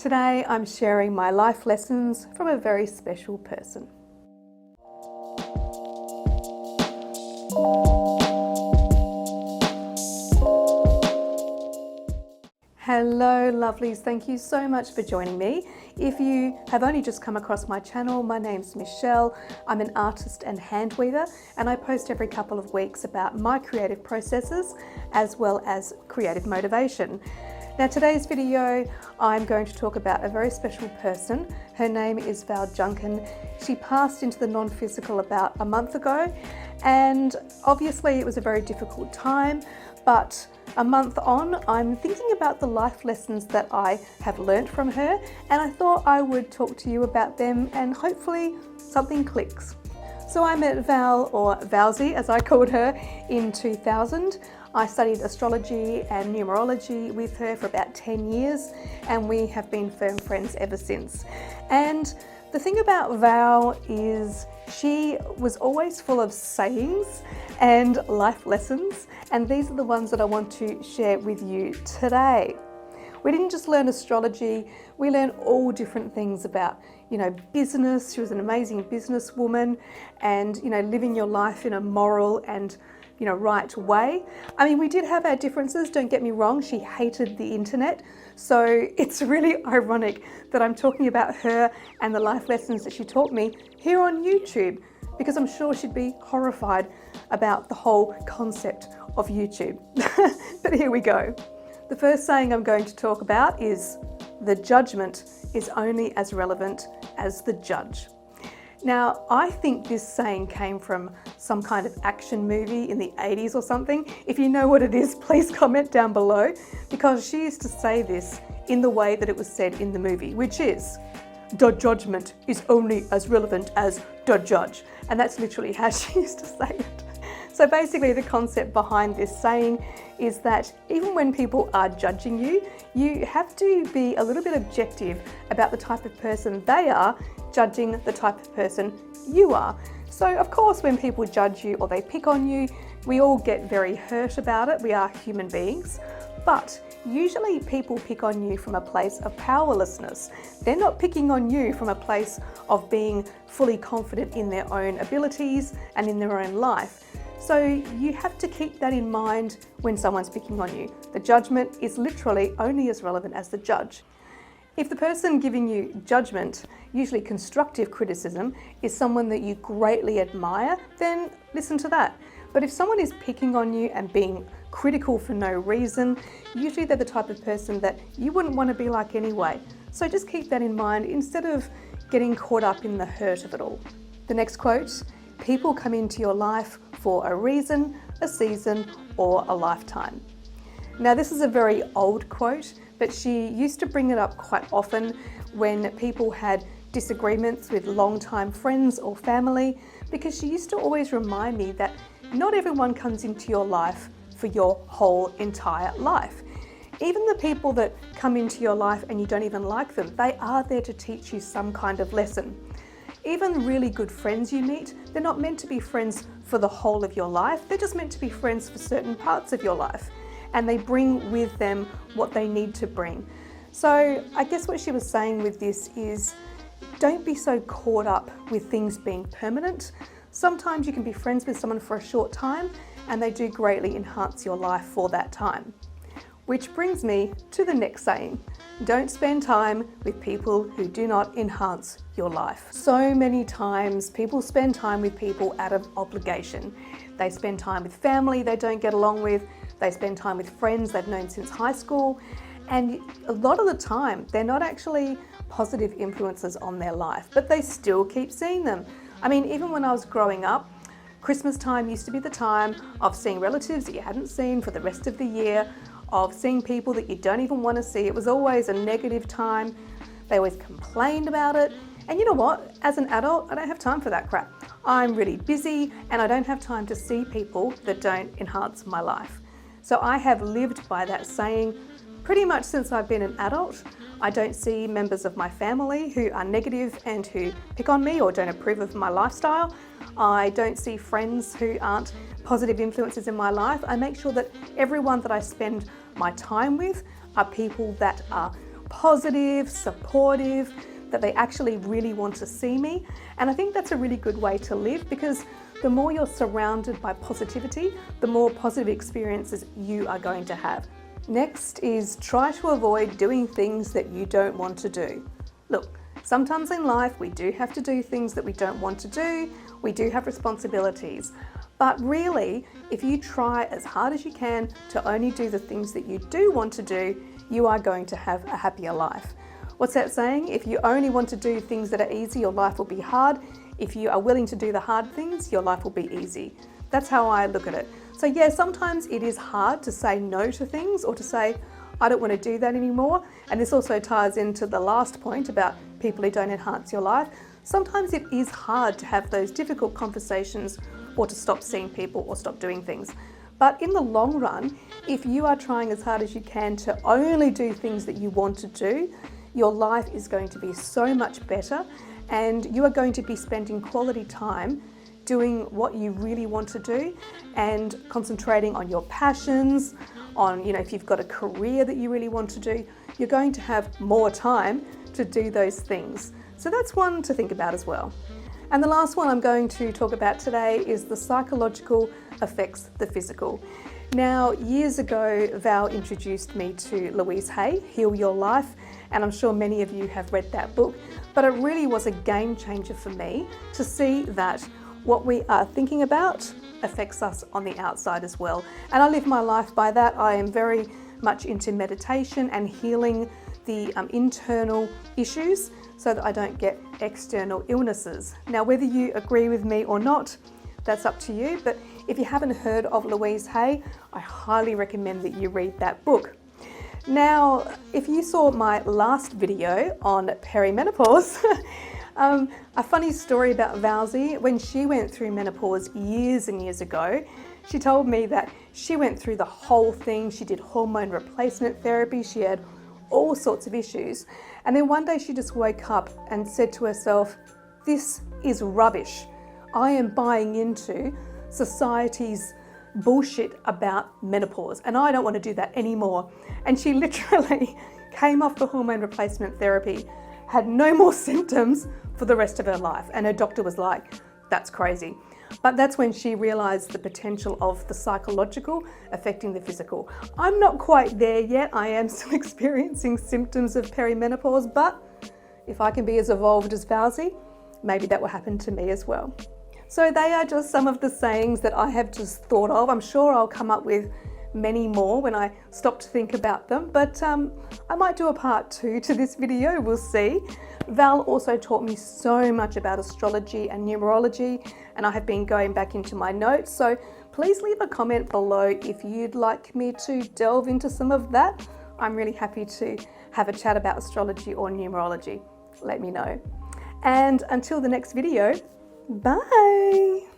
Today I'm sharing my life lessons from a very special person. Hello lovelies, thank you so much for joining me. If you have only just come across my channel, my name's Michelle. I'm an artist and hand weaver, and I post every couple of weeks about my creative processes as well as creative motivation. Now today's video, I'm going to talk about a very special person. Her name is Val Junkin. She passed into the non-physical about a month ago, and obviously it was a very difficult time, but a month on, I'm thinking about the life lessons that I have learnt from her, and I thought I would talk to you about them and hopefully something clicks. So I met Val, or Valsy as I called her, in 2000. I studied astrology and numerology with her for about 10 years, and we have been firm friends ever since. And the thing about Val is she was always full of sayings and life lessons, and these are the ones that I want to share with you today. We didn't just learn astrology, we learned all different things about, business. She was an amazing businesswoman, and, living your life in a moral and right way. I mean, we did have our differences, don't get me wrong. She hated the internet. So it's really ironic that I'm talking about her and the life lessons that she taught me here on YouTube, because I'm sure she'd be horrified about the whole concept of YouTube. But here we go. The first saying I'm going to talk about is, the judgment is only as relevant as the judge. Now, I think this saying came from some kind of action movie in the 80s or something. If you know what it is, please comment down below, because she used to say this in the way that it was said in the movie, which is, the judgment is only as relevant as the judge. And that's literally how she used to say it. So basically the concept behind this saying is that even when people are judging you, you have to be a little bit objective about the type of person they are, judging the type of person you are. So of course, when people judge you or they pick on you, we all get very hurt about it. We are human beings. But usually people pick on you from a place of powerlessness. They're not picking on you from a place of being fully confident in their own abilities and in their own life. So you have to keep that in mind when someone's picking on you. The judgment is literally only as relevant as the judge. If the person giving you judgment, usually constructive criticism, is someone that you greatly admire, then listen to that. But if someone is picking on you and being critical for no reason, usually they're the type of person that you wouldn't want to be like anyway. So just keep that in mind instead of getting caught up in the hurt of it all. The next quote, people come into your life for a reason, a season, or a lifetime. Now this is a very old quote, but she used to bring it up quite often when people had disagreements with longtime friends or family, because she used to always remind me that not everyone comes into your life for your whole entire life. Even the people that come into your life and you don't even like them, they are there to teach you some kind of lesson. Even really good friends you meet, they're not meant to be friends for the whole of your life, they're just meant to be friends for certain parts of your life. And they bring with them what they need to bring. So I guess what she was saying with this is, don't be so caught up with things being permanent. Sometimes you can be friends with someone for a short time and they do greatly enhance your life for that time. Which brings me to the next saying, don't spend time with people who do not enhance your life. So many times people spend time with people out of obligation. They spend time with family they don't get along with, they spend time with friends they've known since high school, and a lot of the time they're not actually positive influences on their life, but they still keep seeing them. I mean, even when I was growing up, Christmas time used to be the time of seeing relatives that you hadn't seen for the rest of the year, of seeing people that you don't even want to see. It was always a negative time. They always complained about it. And you know what? As an adult, I don't have time for that crap. I'm really busy and I don't have time to see people that don't enhance my life. So I have lived by that saying pretty much since I've been an adult. I don't see members of my family who are negative and who pick on me or don't approve of my lifestyle. I don't see friends who aren't positive influences in my life. I make sure that everyone that I spend my time with are people that are positive, supportive, that they actually really want to see me. And I think that's a really good way to live, because the more you're surrounded by positivity, the more positive experiences you are going to have. Next is try to avoid doing things that you don't want to do. Look, sometimes in life we do have to do things that we don't want to do. We do have responsibilities. But really, if you try as hard as you can to only do the things that you do want to do, you are going to have a happier life. What's that saying? If you only want to do things that are easy, your life will be hard. If you are willing to do the hard things, your life will be easy. That's how I look at it. So yeah, sometimes it is hard to say no to things, or to say, I don't want to do that anymore. And this also ties into the last point about people who don't enhance your life. Sometimes it is hard to have those difficult conversations, or to stop seeing people, or stop doing things. But in the long run, if you are trying as hard as you can to only do things that you want to do, your life is going to be so much better, and you are going to be spending quality time doing what you really want to do and concentrating on your passions, on, if you've got a career that you really want to do, you're going to have more time to do those things. So that's one to think about as well. And the last one I'm going to talk about today is the psychological affects the physical. Now, years ago, Val introduced me to Louise Hay, Heal Your Life, and I'm sure many of you have read that book, but it really was a game changer for me to see that what we are thinking about affects us on the outside as well. And I live my life by that. I am very much into meditation and healing the internal issues so that I don't get external illnesses. Now, whether you agree with me or not, that's up to you. But if you haven't heard of Louise Hay, I highly recommend that you read that book. Now, if you saw my last video on perimenopause, a funny story about Valsy, when she went through menopause years and years ago, she told me that she went through the whole thing. She did hormone replacement therapy. She had all sorts of issues. And then one day she just woke up and said to herself, this is rubbish. I am buying into society's bullshit about menopause, and I don't want to do that anymore. And she literally came off the hormone replacement therapy, had no more symptoms for the rest of her life. And her doctor was like, that's crazy. But that's when she realized the potential of the psychological affecting the physical. I'm not quite there yet. I am still experiencing symptoms of perimenopause, but if I can be as evolved as Valsy, maybe that will happen to me as well. So they are just some of the sayings that I have just thought of. I'm sure I'll come up with many more when I stop to think about them, but I might do a part 2 to this video, we'll see. Val also taught me so much about astrology and numerology, and I have been going back into my notes, so please leave a comment below if you'd like me to delve into some of that. I'm really happy to have a chat about astrology or numerology. Let me know. And until the next video, bye!